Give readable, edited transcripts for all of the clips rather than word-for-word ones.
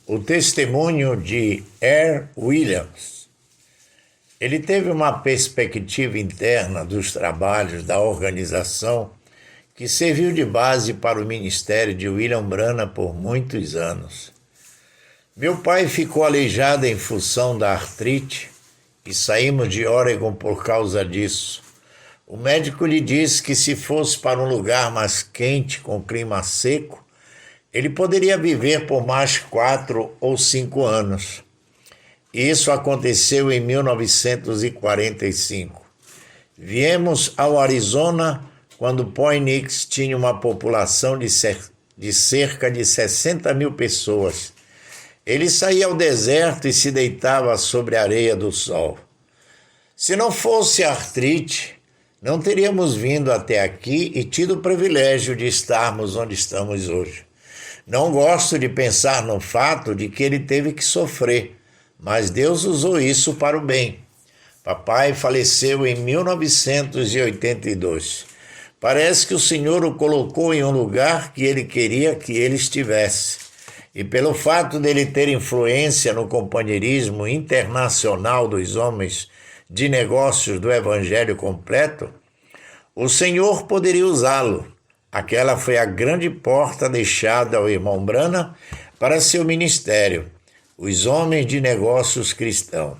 O testemunho de R. Williams. Ele teve uma perspectiva interna dos trabalhos da organização que serviu de base para o ministério de William Branham por muitos anos. Meu pai ficou aleijado em função da artrite e saímos de Oregon por causa disso. O médico lhe disse que se fosse para um lugar mais quente, com clima seco, ele poderia viver por mais 4 ou 5 anos. Isso aconteceu em 1945. Viemos ao Arizona quando Phoenix tinha uma população de cerca de 60 mil pessoas. Ele saía ao deserto e se deitava sobre a areia do sol. Se não fosse a artrite, não teríamos vindo até aqui e tido o privilégio de estarmos onde estamos hoje. Não gosto de pensar no fato de que ele teve que sofrer, mas Deus usou isso para o bem. Papai faleceu em 1982. Parece que o Senhor o colocou em um lugar que ele queria que ele estivesse. E pelo fato dele ter influência no companheirismo internacional dos homens de negócios do Evangelho completo, o Senhor poderia usá-lo. Aquela foi a grande porta deixada ao irmão Branham para seu ministério, os homens de negócios cristãos.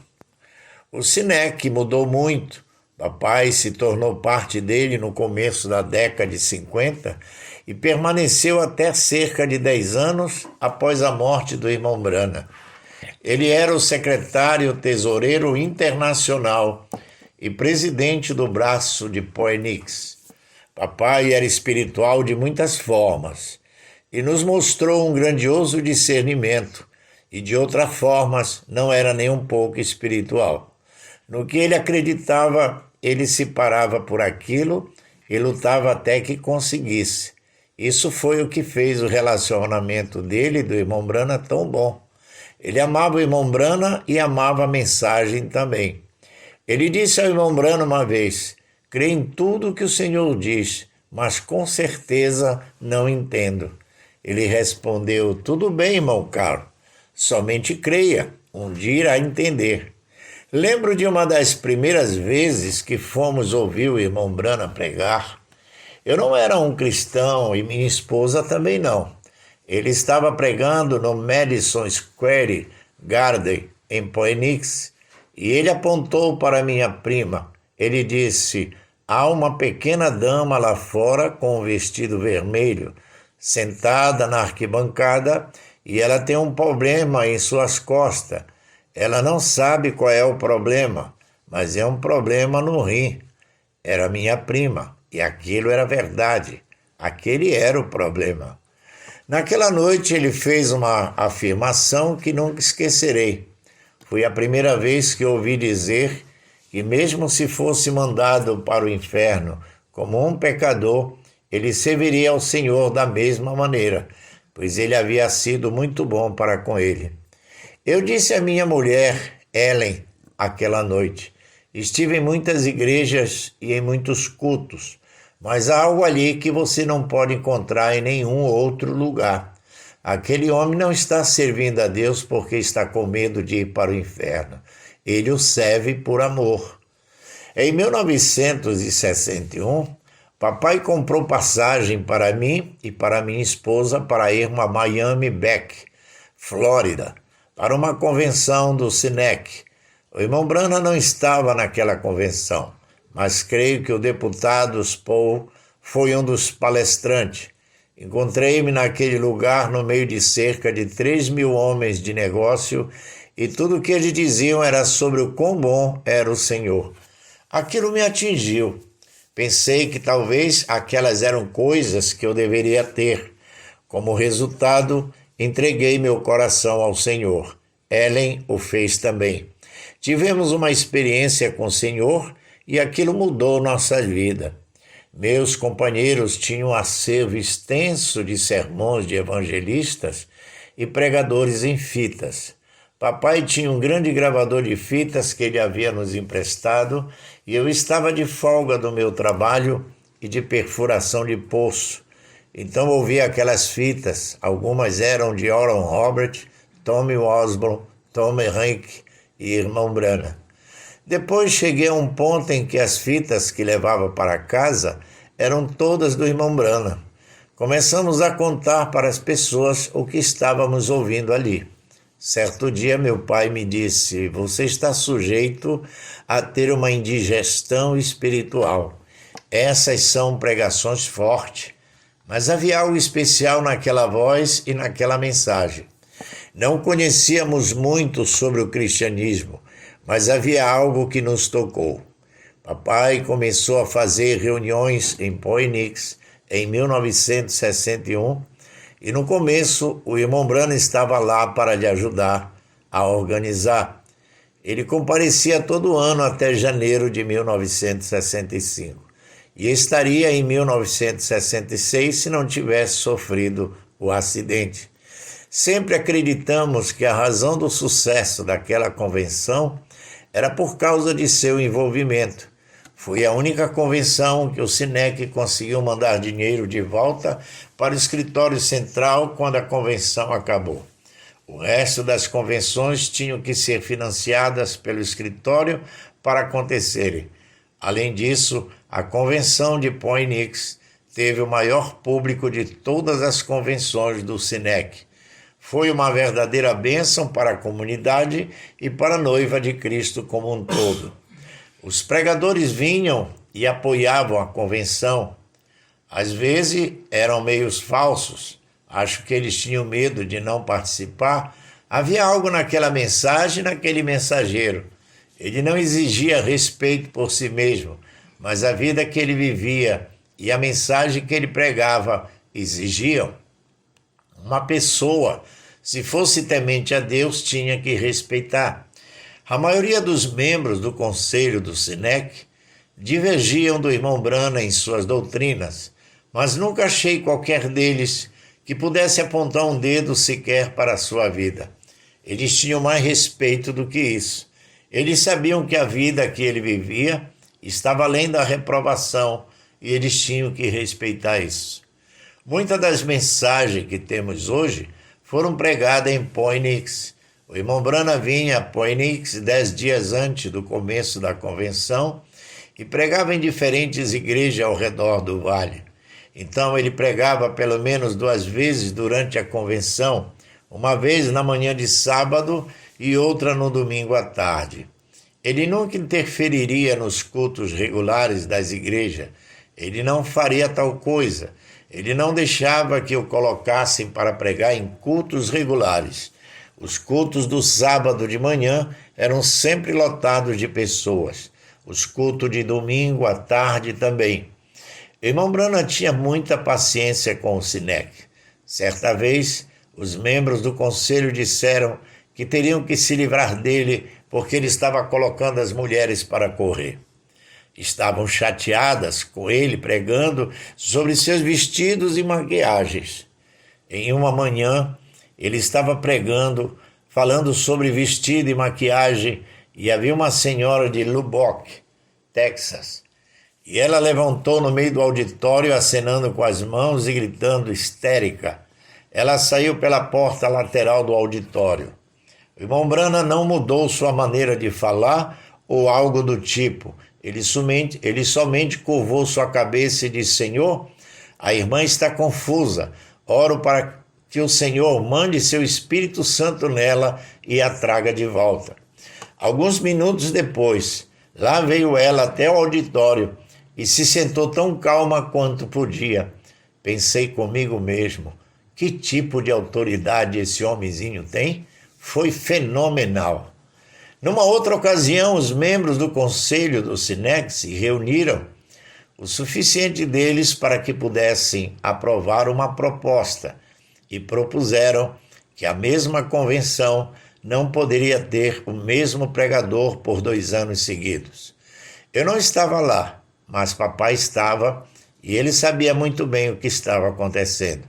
O SINEC mudou muito. Papai se tornou parte dele no começo da década de 50 e permaneceu até cerca de 10 anos após a morte do irmão Branham. Ele era o secretário-tesoureiro internacional e presidente do braço de Phoenix. Papai era espiritual de muitas formas e nos mostrou um grandioso discernimento e de outras formas não era nem um pouco espiritual. No que ele acreditava, ele se parava por aquilo e lutava até que conseguisse. Isso foi o que fez o relacionamento dele e do irmão Branham tão bom. Ele amava o irmão Branham e amava a mensagem também. Ele disse ao irmão Branham uma vez: creio em tudo que o Senhor diz, mas com certeza não entendo. Ele respondeu: tudo bem, irmão caro, somente creia, um dia irá entender. Lembro de uma das primeiras vezes que fomos ouvir o irmão Branham pregar. Eu não era um cristão e minha esposa também não. Ele estava pregando no Madison Square Garden, em Phoenix, e ele apontou para minha prima. Ele disse: há uma pequena dama lá fora com um vestido vermelho, sentada na arquibancada, e ela tem um problema em suas costas. Ela não sabe qual é o problema, mas é um problema no rim. Era minha prima, e aquilo era verdade. Aquele era o problema. Naquela noite ele fez uma afirmação que nunca esquecerei. Foi a primeira vez que ouvi dizer que mesmo se fosse mandado para o inferno como um pecador, ele serviria ao Senhor da mesma maneira, pois ele havia sido muito bom para com ele. Eu disse à minha mulher, Ellen, aquela noite: estive em muitas igrejas e em muitos cultos, mas há algo ali que você não pode encontrar em nenhum outro lugar. Aquele homem não está servindo a Deus porque está com medo de ir para o inferno. Ele o serve por amor. Em 1961, papai comprou passagem para mim e para minha esposa para ir a Miami Beach, Flórida, para uma convenção do SINEC. O irmão Branham não estava naquela convenção, mas creio que o deputado Paul foi um dos palestrantes. Encontrei-me naquele lugar no meio de cerca de 3.000 homens de negócio e tudo o que eles diziam era sobre o quão bom era o Senhor. Aquilo me atingiu. Pensei que talvez aquelas eram coisas que eu deveria ter. Como resultado, entreguei meu coração ao Senhor. Ellen o fez também. Tivemos uma experiência com o Senhor e aquilo mudou nossa vida. Meus companheiros tinham um acervo extenso de sermões de evangelistas e pregadores em fitas. Papai tinha um grande gravador de fitas que ele havia nos emprestado e eu estava de folga do meu trabalho e de perfuração de poço. Então ouvi aquelas fitas, algumas eram de Oral Roberts, Tommy Osborne, Tom Henrique e irmão Branham. Depois cheguei a um ponto em que as fitas que levava para casa eram todas do irmão Branham. Começamos a contar para as pessoas o que estávamos ouvindo ali. Certo dia meu pai me disse: você está sujeito a ter uma indigestão espiritual. Essas são pregações fortes, mas havia algo especial naquela voz e naquela mensagem. Não conhecíamos muito sobre o cristianismo, mas havia algo que nos tocou. Papai começou a fazer reuniões em Phoenix em 1961 e no começo o irmão Branham estava lá para lhe ajudar a organizar. Ele comparecia todo ano até janeiro de 1965 e estaria em 1966 se não tivesse sofrido o acidente. Sempre acreditamos que a razão do sucesso daquela convenção era por causa de seu envolvimento. Foi a única convenção que o SINEC conseguiu mandar dinheiro de volta para o escritório central quando a convenção acabou. O resto das convenções tinham que ser financiadas pelo escritório para acontecerem. Além disso, a convenção de Phoenix teve o maior público de todas as convenções do SINEC. Foi uma verdadeira bênção para a comunidade e para a noiva de Cristo como um todo. Os pregadores vinham e apoiavam a convenção. Às vezes eram meios falsos. Acho que eles tinham medo de não participar. Havia algo naquela mensagem, naquele mensageiro. Ele não exigia respeito por si mesmo, mas a vida que ele vivia e a mensagem que ele pregava exigiam. Uma pessoa, se fosse temente a Deus, tinha que respeitar. A maioria dos membros do conselho do SINEC divergiam do irmão Branham em suas doutrinas, mas nunca achei qualquer deles que pudesse apontar um dedo sequer para a sua vida. Eles tinham mais respeito do que isso. Eles sabiam que a vida que ele vivia estava além da reprovação e eles tinham que respeitar isso. Muitas das mensagens que temos hoje foram pregadas em Phoenix. O irmão Branham vinha a Phoenix 10 dias antes do começo da convenção e pregava em diferentes igrejas ao redor do vale. Então ele pregava pelo menos 2 vezes durante a convenção, uma vez na manhã de sábado e outra no domingo à tarde. Ele nunca interferiria nos cultos regulares das igrejas. Ele não faria tal coisa. Ele não deixava que o colocassem para pregar em cultos regulares. Os cultos do sábado de manhã eram sempre lotados de pessoas. Os cultos de domingo à tarde também. O irmão Branham tinha muita paciência com o SINEC. Certa vez, os membros do conselho disseram que teriam que se livrar dele porque ele estava colocando as mulheres para correr. Estavam chateadas com ele pregando sobre seus vestidos e maquiagens. Em uma manhã, ele estava pregando, falando sobre vestido e maquiagem, e havia uma senhora de Lubbock, Texas, e ela levantou no meio do auditório, acenando com as mãos e gritando histérica. Ela saiu pela porta lateral do auditório. O irmão Branham não mudou sua maneira de falar ou algo do tipo. Ele somente curvou sua cabeça e disse: Senhor, a irmã está confusa. Oro para que o Senhor mande seu Espírito Santo nela e a traga de volta. Alguns minutos depois, lá veio ela até o auditório e se sentou tão calma quanto podia. Pensei comigo mesmo, que tipo de autoridade esse homenzinho tem? Foi fenomenal. Numa outra ocasião, os membros do conselho do SINEC se reuniram, o suficiente deles para que pudessem aprovar uma proposta, e propuseram que a mesma convenção não poderia ter o mesmo pregador por 2 anos seguidos. Eu não estava lá, mas papai estava, e ele sabia muito bem o que estava acontecendo.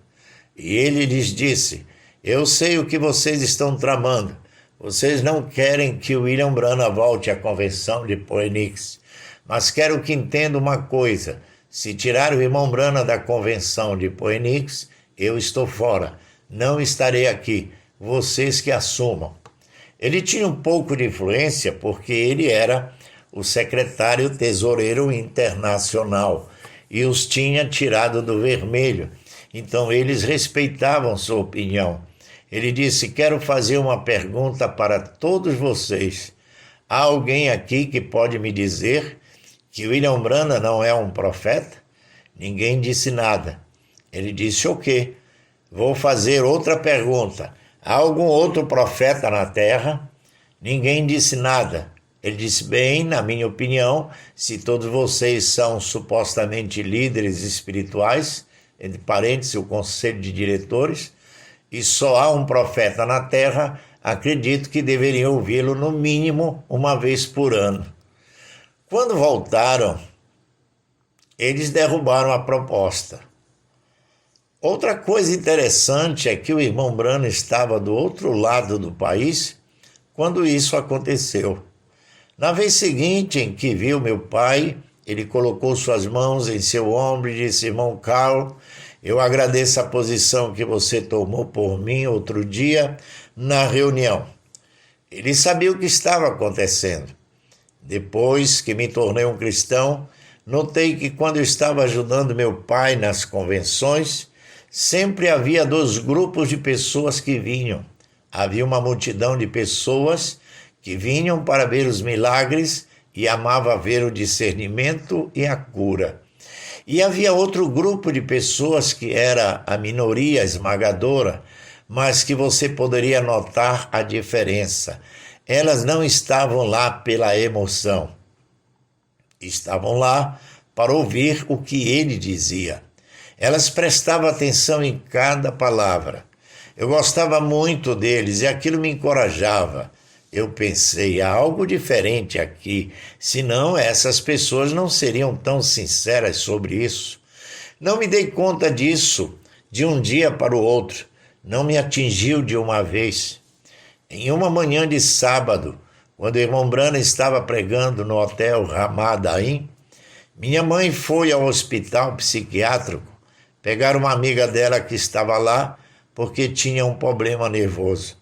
E ele lhes disse: eu sei o que vocês estão tramando. Vocês não querem que William Branham volte à convenção de Phoenix, mas quero que entenda uma coisa: se tirar o irmão Branham da convenção de Phoenix, eu estou fora, não estarei aqui, vocês que assumam. Ele tinha um pouco de influência porque ele era o secretário tesoureiro internacional e os tinha tirado do vermelho. Então eles respeitavam sua opinião. Ele disse: quero fazer uma pergunta para todos vocês. Há alguém aqui que pode me dizer que William Branham não é um profeta? Ninguém disse nada. Ele disse: ok, vou fazer outra pergunta. Há algum outro profeta na terra? Ninguém disse nada. Ele disse: bem, na minha opinião, se todos vocês são supostamente líderes espirituais, entre parênteses, o conselho de diretores, e só há um profeta na terra, acredito que deveriam ouvi-lo no mínimo uma vez por ano. Quando voltaram, eles derrubaram a proposta. Outra coisa interessante é que o irmão Branham estava do outro lado do país quando isso aconteceu. Na vez seguinte em que viu meu pai, ele colocou suas mãos em seu ombro e disse: irmão Carl, eu agradeço a posição que você tomou por mim outro dia na reunião. Ele sabia o que estava acontecendo. Depois que me tornei um cristão, notei que quando eu estava ajudando meu pai nas convenções, sempre havia dois grupos de pessoas que vinham. Havia uma multidão de pessoas que vinham para ver os milagres e amava ver o discernimento e a cura. E havia outro grupo de pessoas que era a minoria esmagadora, mas que você poderia notar a diferença. Elas não estavam lá pela emoção. Estavam lá para ouvir o que ele dizia. Elas prestavam atenção em cada palavra. Eu gostava muito deles e aquilo me encorajava. Eu pensei: há algo diferente aqui, senão essas pessoas não seriam tão sinceras sobre isso. Não me dei conta disso de um dia para o outro, não me atingiu de uma vez. Em uma manhã de sábado, quando o irmão Branham estava pregando no hotel Ramada Inn, minha mãe foi ao hospital psiquiátrico pegar uma amiga dela que estava lá porque tinha um problema nervoso.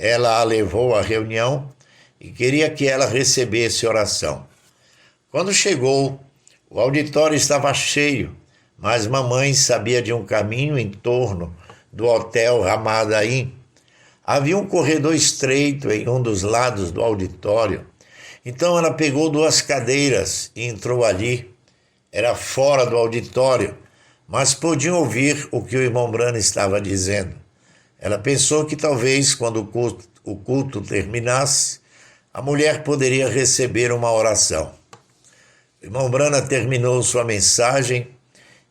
Ela a levou à reunião e queria que ela recebesse oração. Quando chegou, o auditório estava cheio, mas mamãe sabia de um caminho em torno do hotel Ramada Inn. Havia um corredor estreito em um dos lados do auditório. Então ela pegou duas cadeiras e entrou ali. Era fora do auditório, mas podiam ouvir o que o irmão Branham estava dizendo. Ela pensou que talvez, quando o culto terminasse, a mulher poderia receber uma oração. O irmão Branham terminou sua mensagem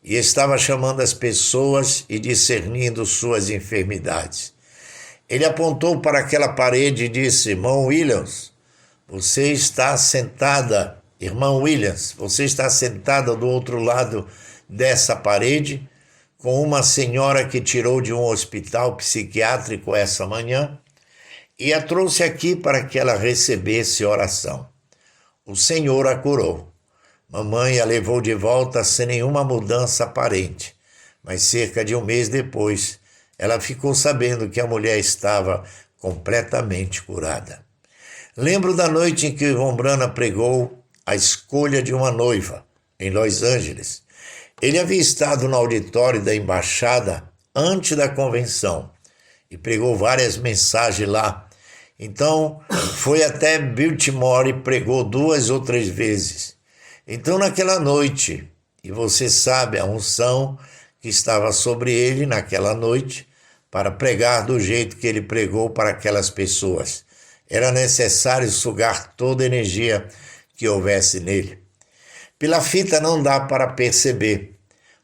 e estava chamando as pessoas e discernindo suas enfermidades. Ele apontou para aquela parede e disse: irmão Williams, você está sentada, irmão Williams, você está sentada do outro lado dessa parede com uma senhora que tirou de um hospital psiquiátrico essa manhã e a trouxe aqui para que ela recebesse oração. O Senhor a curou. Mamãe a levou de volta sem nenhuma mudança aparente, mas cerca de um mês depois, ela ficou sabendo que a mulher estava completamente curada. Lembro da noite em que o irmão Branham pregou a escolha de uma noiva, em Los Angeles. Ele havia estado no auditório da embaixada antes da convenção e pregou várias mensagens lá. Então, foi até Baltimore e pregou 2 ou 3 vezes. Então, naquela noite, e você sabe a unção que estava sobre ele naquela noite, para pregar do jeito que ele pregou para aquelas pessoas. Era necessário sugar toda a energia que houvesse nele. Pela fita não dá para perceber,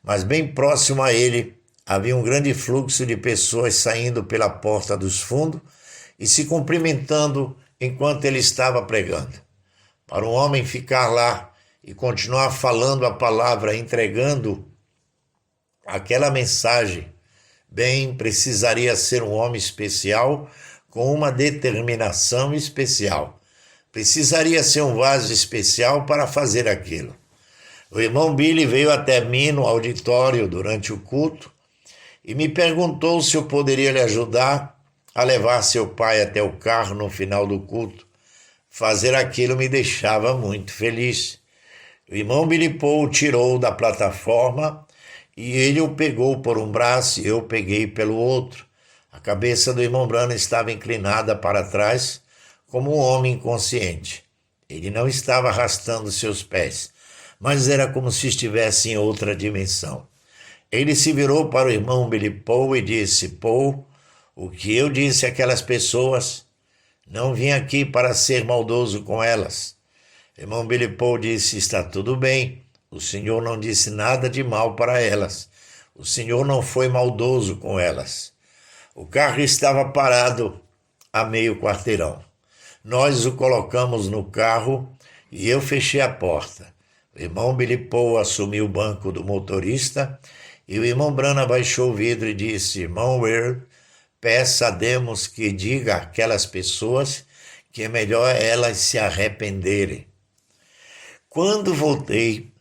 mas bem próximo a ele havia um grande fluxo de pessoas saindo pela porta dos fundos e se cumprimentando enquanto ele estava pregando. Para um homem ficar lá e continuar falando a palavra, entregando aquela mensagem, bem, precisaria ser um homem especial com uma determinação especial. Precisaria ser um vaso especial para fazer aquilo. O irmão Billy veio até mim no auditório durante o culto e me perguntou se eu poderia lhe ajudar a levar seu pai até o carro no final do culto. Fazer aquilo me deixava muito feliz. O irmão Billy Paul o tirou da plataforma e ele o pegou por um braço e eu peguei pelo outro. A cabeça do irmão Branham estava inclinada para trás, como um homem inconsciente. Ele não estava arrastando seus pés, mas era como se estivesse em outra dimensão. Ele se virou para o irmão Billy Paul e disse: Paul, o que eu disse àquelas pessoas, não vim aqui para ser maldoso com elas. O irmão Billy Paul disse: está tudo bem, o senhor não disse nada de mal para elas. O senhor não foi maldoso com elas. O carro estava parado a meio quarteirão. Nós o colocamos no carro e eu fechei a porta. O irmão Billy Paul assumiu o banco do motorista e o irmão Branham abaixou o vidro e disse: irmão Weir, peça a Deus que diga àquelas pessoas que é melhor elas se arrependerem. Quando voltei,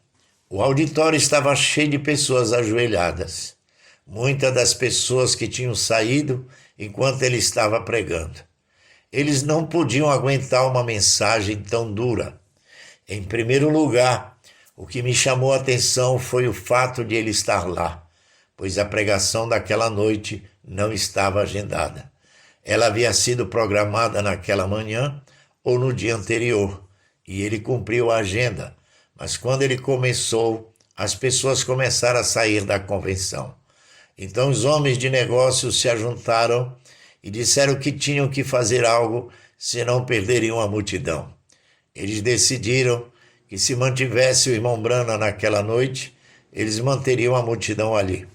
o auditório estava cheio de pessoas ajoelhadas. Muitas das pessoas que tinham saído enquanto ele estava pregando. Eles não podiam aguentar uma mensagem tão dura. Em primeiro lugar, o que me chamou a atenção foi o fato de ele estar lá, pois a pregação daquela noite não estava agendada. Ela havia sido programada naquela manhã ou no dia anterior, e ele cumpriu a agenda. Mas quando ele começou, as pessoas começaram a sair da convenção. Então os homens de negócios se ajuntaram e disseram que tinham que fazer algo, senão perderiam a multidão. Eles decidiram que se mantivesse o irmão Branham naquela noite, eles manteriam a multidão ali.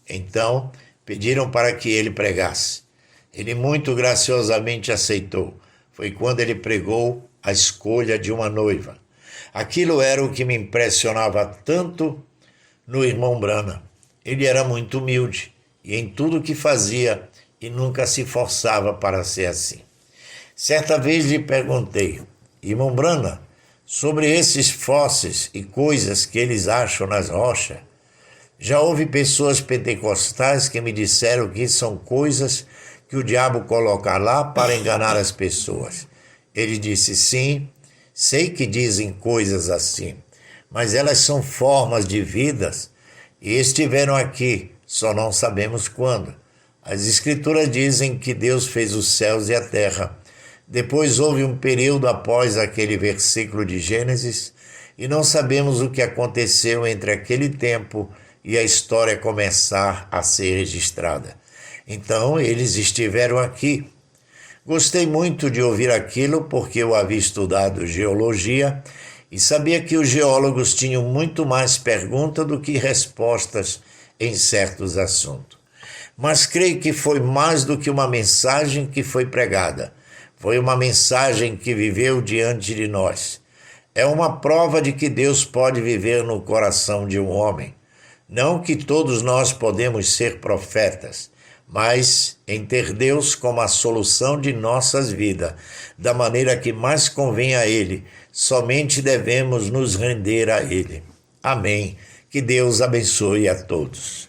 Então pediram para que ele pregasse. Ele muito graciosamente aceitou. Foi quando ele pregou a escolha de uma noiva. Aquilo era o que me impressionava tanto no irmão Branham. Ele era muito humilde e em tudo que fazia e nunca se forçava para ser assim. Certa vez lhe perguntei: irmão Branham, sobre esses fósseis e coisas que eles acham nas rochas, já houve pessoas pentecostais que me disseram que são coisas que o diabo coloca lá para enganar as pessoas. Ele disse: sim, sei que dizem coisas assim, mas elas são formas de vidas e estiveram aqui, só não sabemos quando. As escrituras dizem que Deus fez os céus e a terra. Depois houve um período após aquele versículo de Gênesis e não sabemos o que aconteceu entre aquele tempo e a história começar a ser registrada. Então eles estiveram aqui. Gostei muito de ouvir aquilo porque eu havia estudado geologia e sabia que os geólogos tinham muito mais perguntas do que respostas em certos assuntos. Mas creio que foi mais do que uma mensagem que foi pregada. Foi uma mensagem que viveu diante de nós. É uma prova de que Deus pode viver no coração de um homem. Não que todos nós podemos ser profetas, mas em ter Deus como a solução de nossas vidas, da maneira que mais convém a Ele, somente devemos nos render a Ele. Amém. Que Deus abençoe a todos.